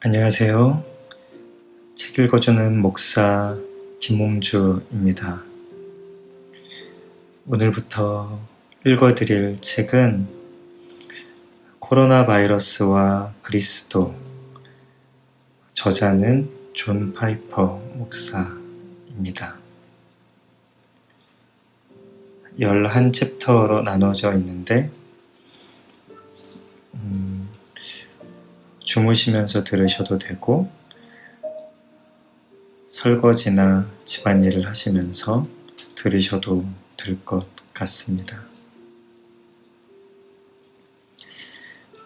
안녕하세요. 책 읽어주는 목사 김홍주입니다. 오늘부터 읽어드릴 책은 코로나 바이러스와 그리스도, 저자는 존 파이퍼 목사입니다. 11챕터로 나눠져 있는데 주무시면서 들으셔도 되고 설거지나 집안일을 하시면서 들으셔도 될 것 같습니다.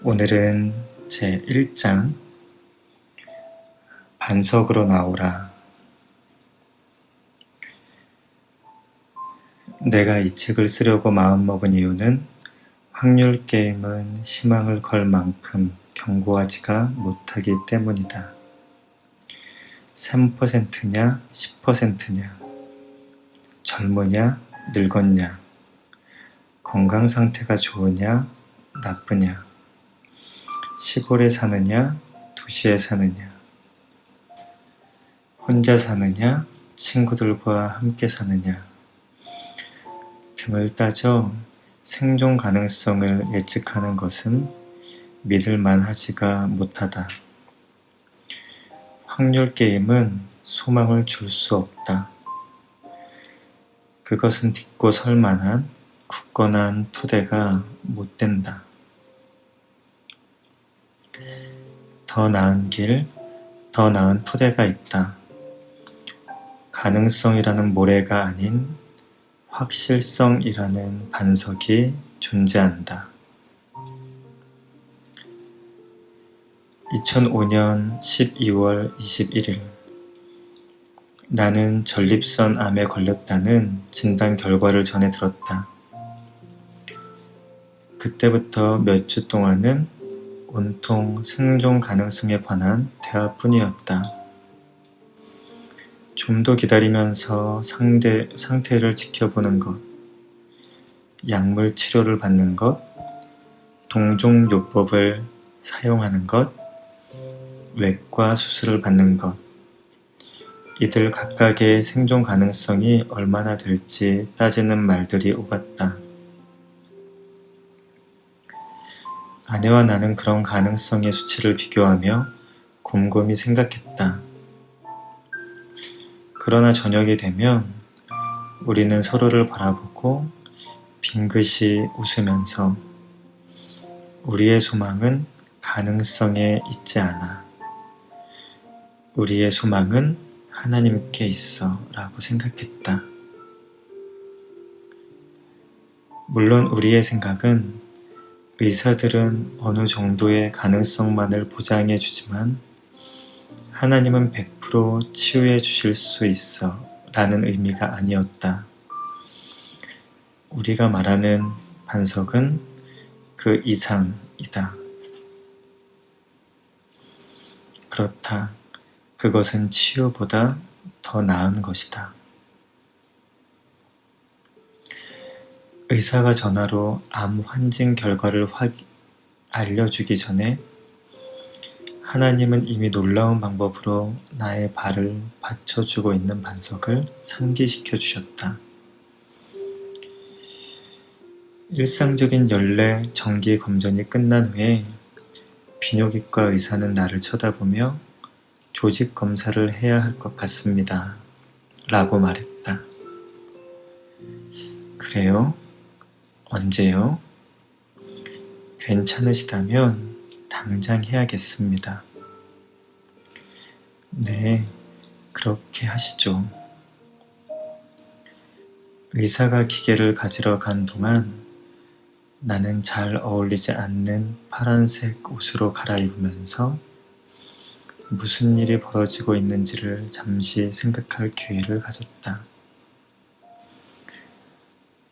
오늘은 제 1장 반석으로 나오라. 내가 이 책을 쓰려고 마음먹은 이유는 확률 게임은 희망을 걸 만큼 견고하지가 못하기 때문이다. 3%냐 10%냐, 젊으냐 늙었냐, 건강 상태가 좋으냐 나쁘냐, 시골에 사느냐 도시에 사느냐, 혼자 사느냐 친구들과 함께 사느냐 등을 따져 생존 가능성을 예측하는 것은 믿을만하지가 못하다. 확률 게임은 소망을 줄 수 없다. 그것은 딛고 설 만한 굳건한 토대가 못 된다. 더 나은 길, 더 나은 토대가 있다. 가능성이라는 모래가 아닌 확실성이라는 반석이 존재한다. 2005년 12월 21일 나는 전립선 암에 걸렸다는 진단 결과를 전해 들었다. 그때부터 몇 주 동안은 온통 생존 가능성에 관한 대화뿐이었다. 좀 더 기다리면서 상태를 지켜보는 것, 약물 치료를 받는 것, 동종요법을 사용하는 것, 외과 수술을 받는 것, 이들 각각의 생존 가능성이 얼마나 될지 따지는 말들이 오갔다. 아내와 나는 그런 가능성의 수치를 비교하며 곰곰이 생각했다. 그러나 저녁이 되면 우리는 서로를 바라보고 빙긋이 웃으면서 우리의 소망은 가능성에 있지 않아. 우리의 소망은 하나님께 있어 라고 생각했다. 물론 우리의 생각은 의사들은 어느 정도의 가능성만을 보장해 주지만 하나님은 100% 치유해 주실 수 있어 라는 의미가 아니었다. 우리가 말하는 반석은 그 이상이다. 그렇다. 그것은 치유보다 더 나은 것이다. 의사가 전화로 암 환진 결과를 알려주기 전에 하나님은 이미 놀라운 방법으로 나의 발을 받쳐주고 있는 반석을 상기시켜 주셨다. 일상적인 연례 정기 검전이 끝난 후에 비뇨기과 의사는 나를 쳐다보며 조직 검사를 해야 할 것 같습니다. 라고 말했다. 그래요? 언제요? 괜찮으시다면 당장 해야겠습니다. 네, 그렇게 하시죠. 의사가 기계를 가지러 간 동안 나는 잘 어울리지 않는 파란색 옷으로 갈아입으면서 무슨 일이 벌어지고 있는지를 잠시 생각할 기회를 가졌다.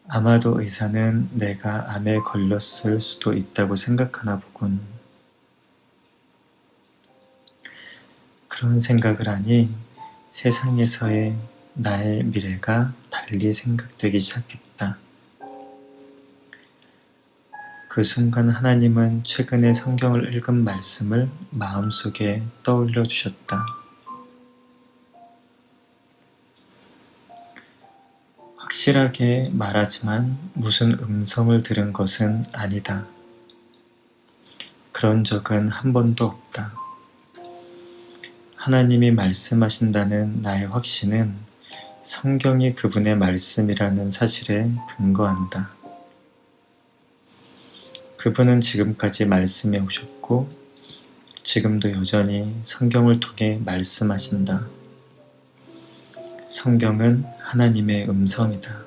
아마도 의사는 내가 암에 걸렸을 수도 있다고 생각하나 보군. 그런 생각을 하니 세상에서의 나의 미래가 달리 생각되기 시작했다. 그 순간 하나님은 최근에 성경을 읽은 말씀을 마음속에 떠올려 주셨다. 확실하게 말하지만 무슨 음성을 들은 것은 아니다. 그런 적은 한 번도 없다. 하나님이 말씀하신다는 나의 확신은 성경이 그분의 말씀이라는 사실에 근거한다. 그분은 지금까지 말씀해 오셨고 지금도 여전히 성경을 통해 말씀하신다. 성경은 하나님의 음성이다.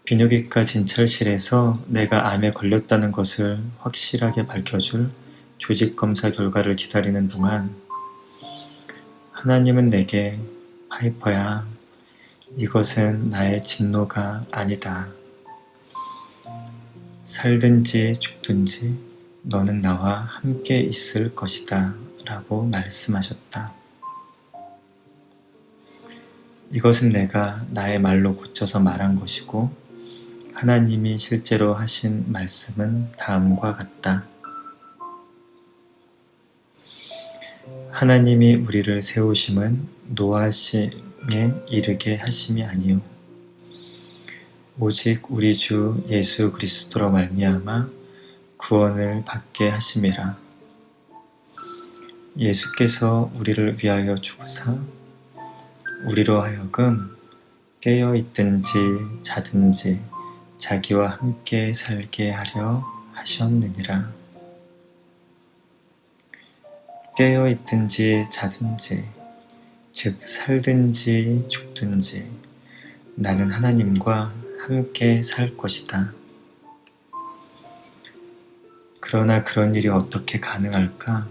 비뇨기과 진찰실에서 내가 암에 걸렸다는 것을 확실하게 밝혀줄 조직검사 결과를 기다리는 동안 하나님은 내게 파이퍼야, 이것은 나의 진노가 아니다. 살든지 죽든지 너는 나와 함께 있을 것이다 라고 말씀하셨다. 이것은 내가 나의 말로 고쳐서 말한 것이고 하나님이 실제로 하신 말씀은 다음과 같다. 하나님이 우리를 세우심은 노하심에 이르게 하심이 아니요 오직 우리 주 예수 그리스도로 말미암아 구원을 받게 하심이라. 예수께서 우리를 위하여 죽으사 우리로 하여금 깨어 있든지 자든지 자기와 함께 살게 하려 하셨느니라. 깨어 있든지 자든지 즉 살든지 죽든지 나는 하나님과 함께 살 것이다. 그러나 그런 일이 어떻게 가능할까?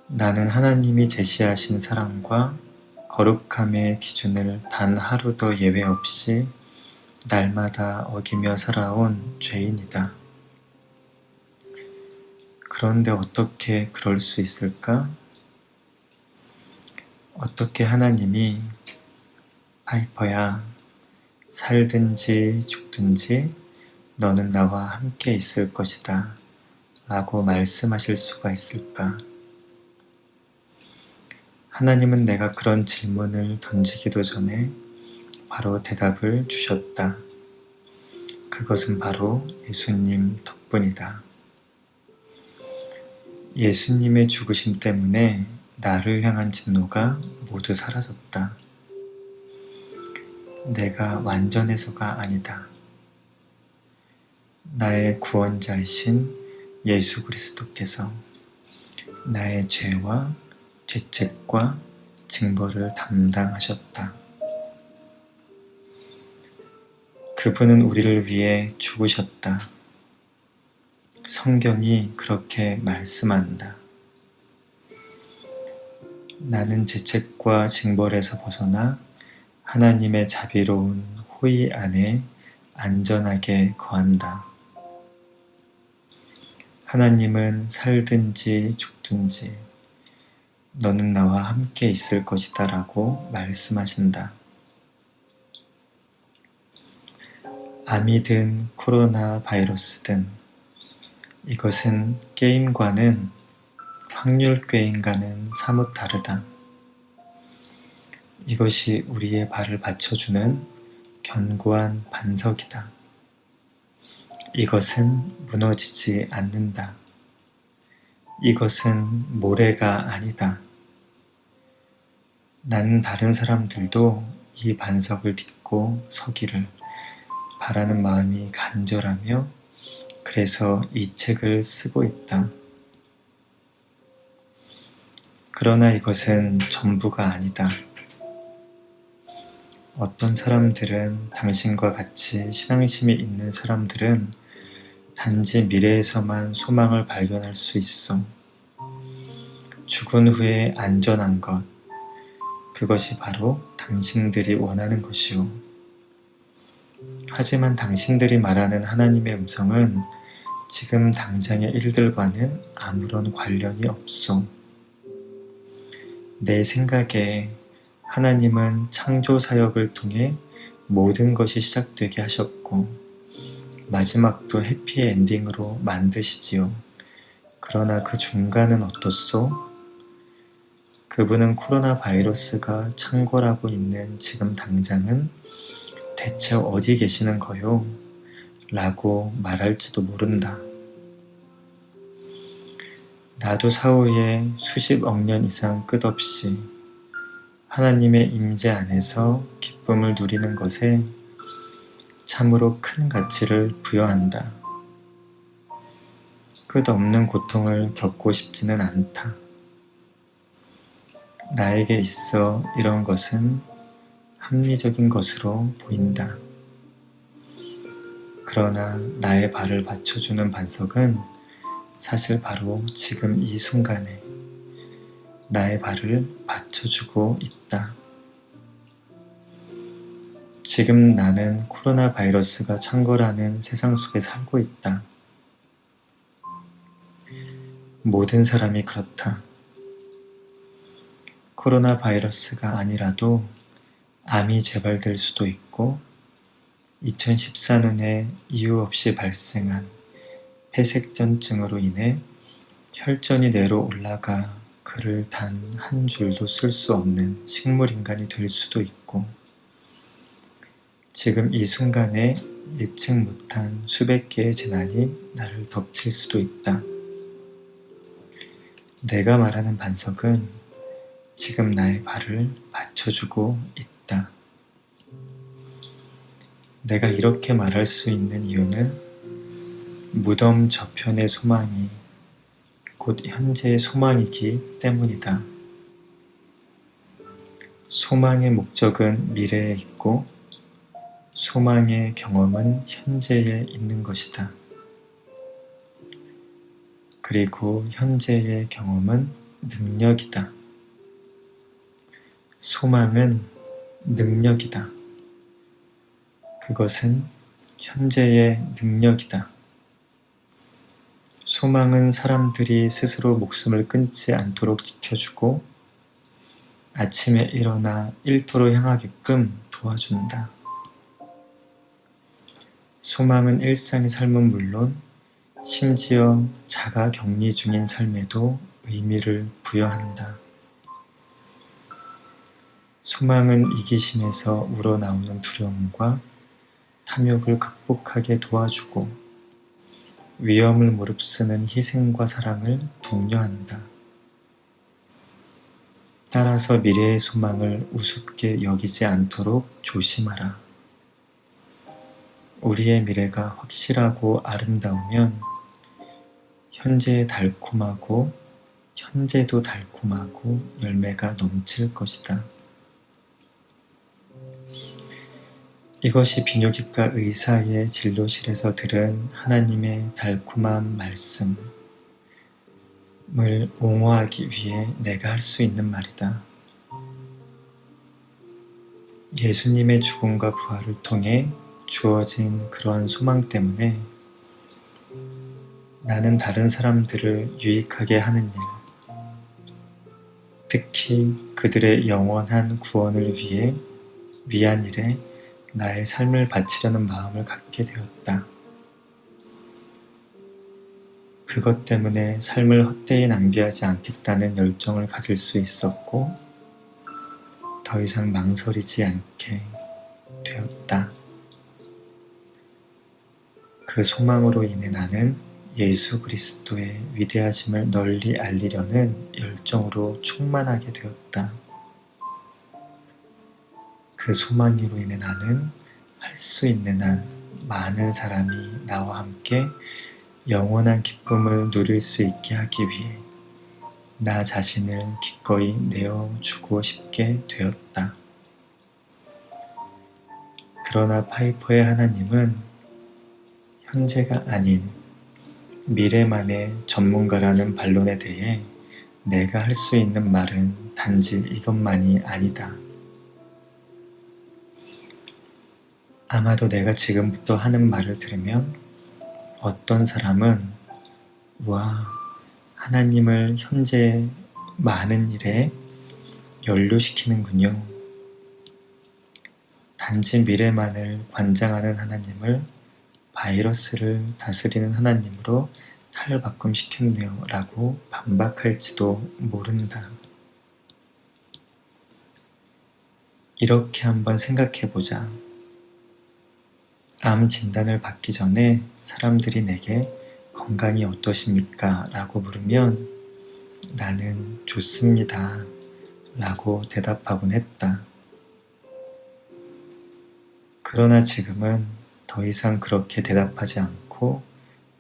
나는 하나님이 제시하신 사랑과 거룩함의 기준을 단 하루도 예외 없이 날마다 어기며 살아온 죄인이다. 그런데 어떻게 그럴 수 있을까? 어떻게 하나님이 파이퍼야, 살든지 죽든지 너는 나와 함께 있을 것이다 라고 말씀하실 수가 있을까? 하나님은 내가 그런 질문을 던지기도 전에 바로 대답을 주셨다. 그것은 바로 예수님 덕분이다. 예수님의 죽으심 때문에 나를 향한 진노가 모두 사라졌다. 내가 완전해서가 아니다. 나의 구원자이신 예수 그리스도께서 나의 죄와 죄책과 징벌을 담당하셨다. 그분은 우리를 위해 죽으셨다. 성경이 그렇게 말씀한다. 나는 죄책과 징벌에서 벗어나 하나님의 자비로운 호의 안에 안전하게 거한다. 하나님은 살든지 죽든지 너는 나와 함께 있을 것이다 라고 말씀하신다. 암이든 코로나 바이러스든 이것은 게임과는 확률 게임과는 사뭇 다르다. 이것이 우리의 발을 받쳐주는 견고한 반석이다. 이것은 무너지지 않는다. 이것은 모래가 아니다. 나는 다른 사람들도 이 반석을 딛고 서기를 바라는 마음이 간절하며 그래서 이 책을 쓰고 있다. 그러나 이것은 전부가 아니다. 어떤 사람들은 당신과 같이 신앙심이 있는 사람들은 단지 미래에서만 소망을 발견할 수 있어. 죽은 후에 안전한 것, 그것이 바로 당신들이 원하는 것이오. 하지만 당신들이 말하는 하나님의 음성은 지금 당장의 일들과는 아무런 관련이 없소. 내 생각에 하나님은 창조 사역을 통해 모든 것이 시작되게 하셨고 마지막도 해피엔딩으로 만드시지요. 그러나 그 중간은 어떻소? 그분은 코로나 바이러스가 창궐하고 있는 지금 당장은 대체 어디 계시는 거요? 라고 말할지도 모른다. 나도 사후에 수십억 년 이상 끝없이 하나님의 임재 안에서 기쁨을 누리는 것에 참으로 큰 가치를 부여한다. 끝없는 고통을 겪고 싶지는 않다. 나에게 있어 이런 것은 합리적인 것으로 보인다. 그러나 나의 발을 받쳐주는 반석은 사실 바로 지금 이 순간에 나의 발을 받쳐주고 있다. 지금 나는 코로나 바이러스가 창궐하는 세상 속에 살고 있다. 모든 사람이 그렇다. 코로나 바이러스가 아니라도 암이 재발될 수도 있고 2014년에 이유 없이 발생한 폐색전증으로 인해 혈전이 내려 올라가 글을 단 한 줄도 쓸 수 없는 식물인간이 될 수도 있고 지금 이 순간에 예측 못한 수백 개의 재난이 나를 덮칠 수도 있다. 내가 말하는 반석은 지금 나의 발을 받쳐주고 있다. 내가 이렇게 말할 수 있는 이유는 무덤 저편의 소망이 곧 현재의 소망이기 때문이다. 소망의 목적은 미래에 있고 소망의 경험은 현재에 있는 것이다. 그리고 현재의 경험은 능력이다. 소망은 능력이다. 그것은 현재의 능력이다. 소망은 사람들이 스스로 목숨을 끊지 않도록 지켜주고 아침에 일어나 일터로 향하게끔 도와준다. 소망은 일상의 삶은 물론 심지어 자가 격리 중인 삶에도 의미를 부여한다. 소망은 이기심에서 우러나오는 두려움과 탐욕을 극복하게 도와주고 위험을 무릅쓰는 희생과 사랑을 독려한다. 따라서 미래의 소망을 우습게 여기지 않도록 조심하라. 우리의 미래가 확실하고 아름다우면 현재의 달콤하고 현재도 달콤하고 열매가 넘칠 것이다. 이것이 비뇨기과 의사의 진료실에서 들은 하나님의 달콤한 말씀을 옹호하기 위해 내가 할 수 있는 말이다. 예수님의 죽음과 부활을 통해 주어진 그러한 소망 때문에 나는 다른 사람들을 유익하게 하는 일, 특히 그들의 영원한 구원을 위한 일에 나의 삶을 바치려는 마음을 갖게 되었다. 그것 때문에 삶을 헛되이 낭비하지 않겠다는 열정을 가질 수 있었고 더 이상 망설이지 않게 되었다. 그 소망으로 인해 나는 예수 그리스도의 위대하심을 널리 알리려는 열정으로 충만하게 되었다. 그 소망으로 인해 나는 할 수 있는 한 많은 사람이 나와 함께 영원한 기쁨을 누릴 수 있게 하기 위해 나 자신을 기꺼이 내어주고 싶게 되었다. 그러나 파이퍼의 하나님은 현재가 아닌 미래만의 전문가라는 반론에 대해 내가 할 수 있는 말은 단지 이것만이 아니다. 아마도 내가 지금부터 하는 말을 들으면 어떤 사람은 와, 하나님을 현재 많은 일에 연루시키는군요. 단지 미래만을 관장하는 하나님을 바이러스를 다스리는 하나님으로 탈바꿈시켰네요 라고 반박할지도 모른다. 이렇게 한번 생각해보자. 암 진단을 받기 전에 사람들이 내게 건강이 어떠십니까? 라고 물으면 나는 좋습니다. 라고 대답하곤 했다. 그러나 지금은 더 이상 그렇게 대답하지 않고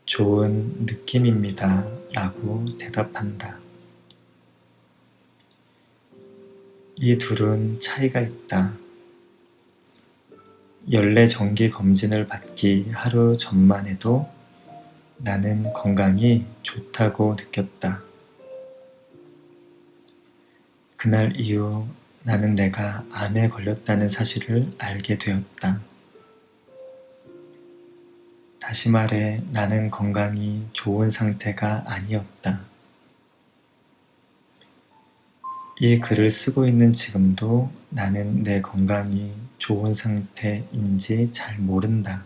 좋은 느낌입니다. 라고 대답한다. 이 둘은 차이가 있다. 연례 정기 검진을 받기 하루 전만 해도 나는 건강이 좋다고 느꼈다. 그날 이후 나는 내가 암에 걸렸다는 사실을 알게 되었다. 다시 말해 나는 건강이 좋은 상태가 아니었다. 이 글을 쓰고 있는 지금도 나는 내 건강이 좋은 상태인지 잘 모른다.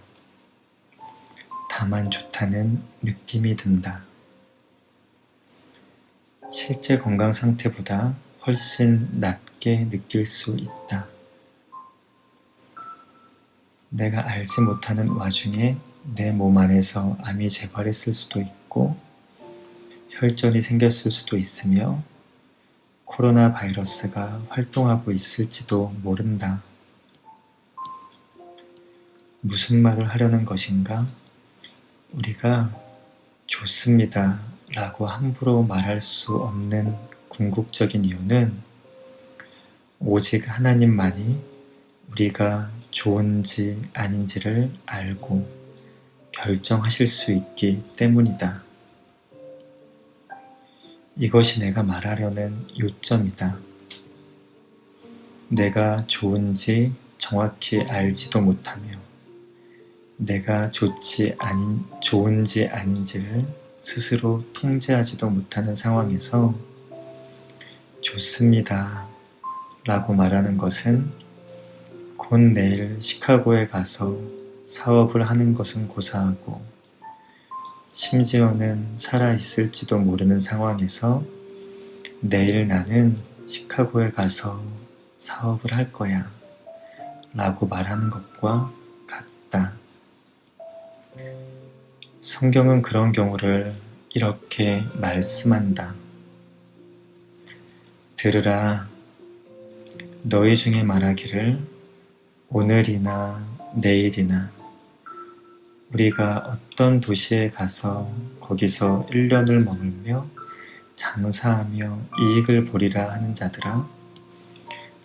다만 좋다는 느낌이 든다. 실제 건강 상태보다 훨씬 낮게 느낄 수 있다. 내가 알지 못하는 와중에 내 몸 안에서 암이 재발했을 수도 있고 혈전이 생겼을 수도 있으며 코로나 바이러스가 활동하고 있을지도 모른다. 무슨 말을 하려는 것인가? 우리가 좋습니다 라고 함부로 말할 수 없는 궁극적인 이유는 오직 하나님만이 우리가 좋은지 아닌지를 알고 결정하실 수 있기 때문이다. 이것이 내가 말하려는 요점이다. 내가 좋은지 정확히 알지도 못하며 내가 좋은지 아닌지를 스스로 통제하지도 못하는 상황에서 좋습니다 라고 말하는 것은 곧 내일 시카고에 가서 사업을 하는 것은 고사하고 심지어는 살아있을지도 모르는 상황에서 내일 나는 시카고에 가서 사업을 할 거야 라고 말하는 것과 같다. 성경은 그런 경우를 이렇게 말씀한다. 들으라, 너희 중에 말하기를 오늘이나 내일이나 우리가 어떤 도시에 가서 거기서 1년을 머물며 장사하며 이익을 보리라 하는 자들아,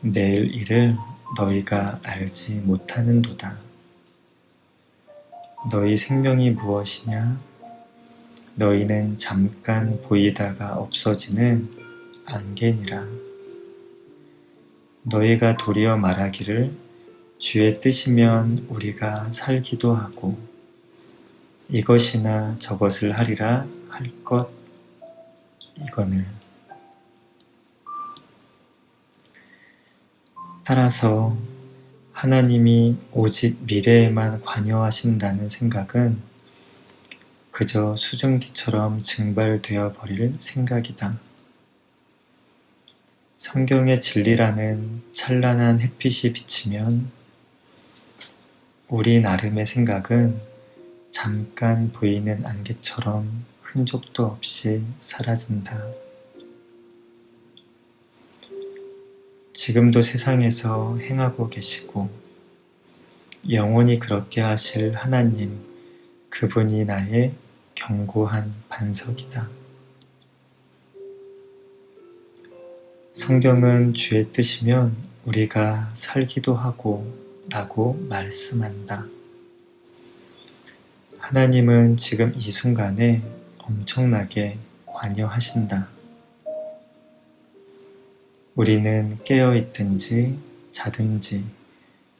내일 일을 너희가 알지 못하는도다. 너희 생명이 무엇이냐? 너희는 잠깐 보이다가 없어지는 안개니라. 너희가 도리어 말하기를 주의 뜻이면 우리가 살기도 하고 이것이나 저것을 하리라 할 것 이거늘. 따라서 하나님이 오직 미래에만 관여하신다는 생각은 그저 수증기처럼 증발되어 버릴 생각이다. 성경의 진리라는 찬란한 햇빛이 비치면 우리 나름의 생각은 잠깐 보이는 안개처럼 흔적도 없이 사라진다. 지금도 세상에서 행하고 계시고 영원히 그렇게 하실 하나님, 그분이 나의 견고한 반석이다. 성경은 주의 뜻이면 우리가 살기도 하고 라고 말씀한다. 하나님은 지금 이 순간에 엄청나게 관여하신다. 우리는 깨어있든지 자든지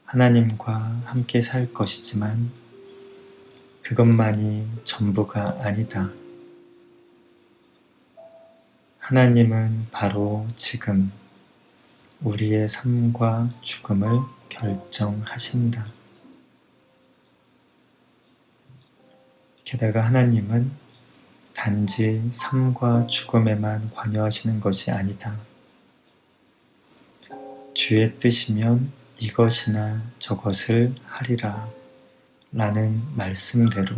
하나님과 함께 살 것이지만 그것만이 전부가 아니다. 하나님은 바로 지금 우리의 삶과 죽음을 결정하신다. 게다가 하나님은 단지 삶과 죽음에만 관여하시는 것이 아니다. 주의 뜻이면 이것이나 저것을 하리라 라는 말씀대로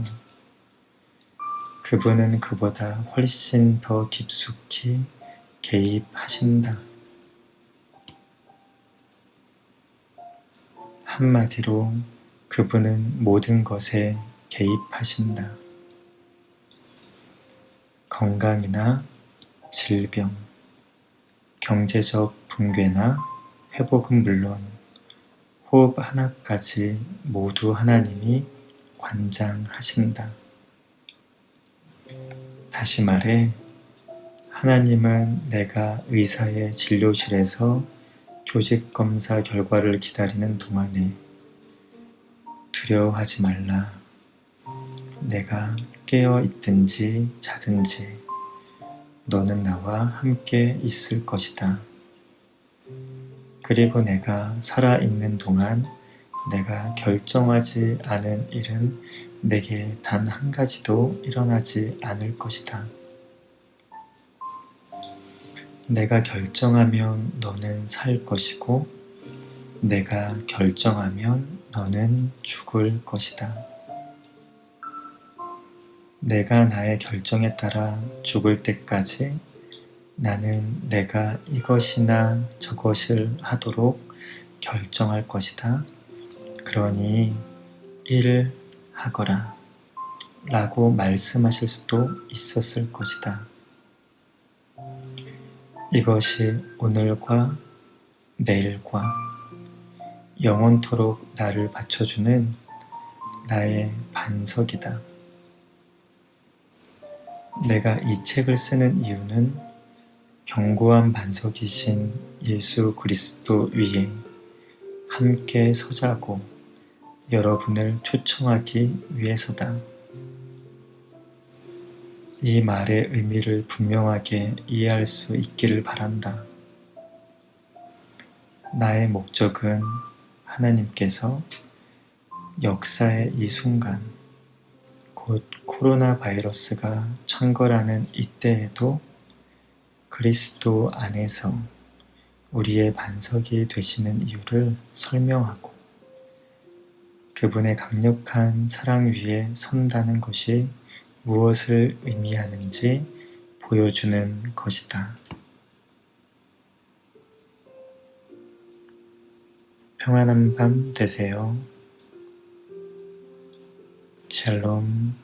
그분은 그보다 훨씬 더 깊숙이 개입하신다. 한마디로 그분은 모든 것에 개입하신다. 건강이나 질병, 경제적 붕괴나 회복은 물론 호흡 하나까지 모두 하나님이 관장하신다. 다시 말해, 하나님은 내가 의사의 진료실에서 조직검사 결과를 기다리는 동안에 두려워하지 말라. 내가 깨어 있든지 자든지 너는 나와 함께 있을 것이다. 그리고 내가 살아있는 동안 내가 결정하지 않은 일은 내게 단 한 가지도 일어나지 않을 것이다. 내가 결정하면 너는 살 것이고 내가 결정하면 너는 죽을 것이다. 내가 나의 결정에 따라 죽을 때까지 나는 내가 이것이나 저것을 하도록 결정할 것이다. 그러니 하거라 라고 말씀하실 수도 있었을 것이다. 이것이 오늘과 내일과 영원토록 나를 받쳐주는 나의 반석이다. 내가 이 책을 쓰는 이유는 견고한 반석이신 예수 그리스도 위에 함께 서자고 여러분을 초청하기 위해서다. 이 말의 의미를 분명하게 이해할 수 있기를 바란다. 나의 목적은 하나님께서 역사의 이 순간, 곧 코로나 바이러스가 창궐하는 이때에도 그리스도 안에서 우리의 반석이 되시는 이유를 설명하고 그분의 강력한 사랑 위에 선다는 것이 무엇을 의미하는지 보여주는 것이다. 평안한 밤 되세요. 샬롬.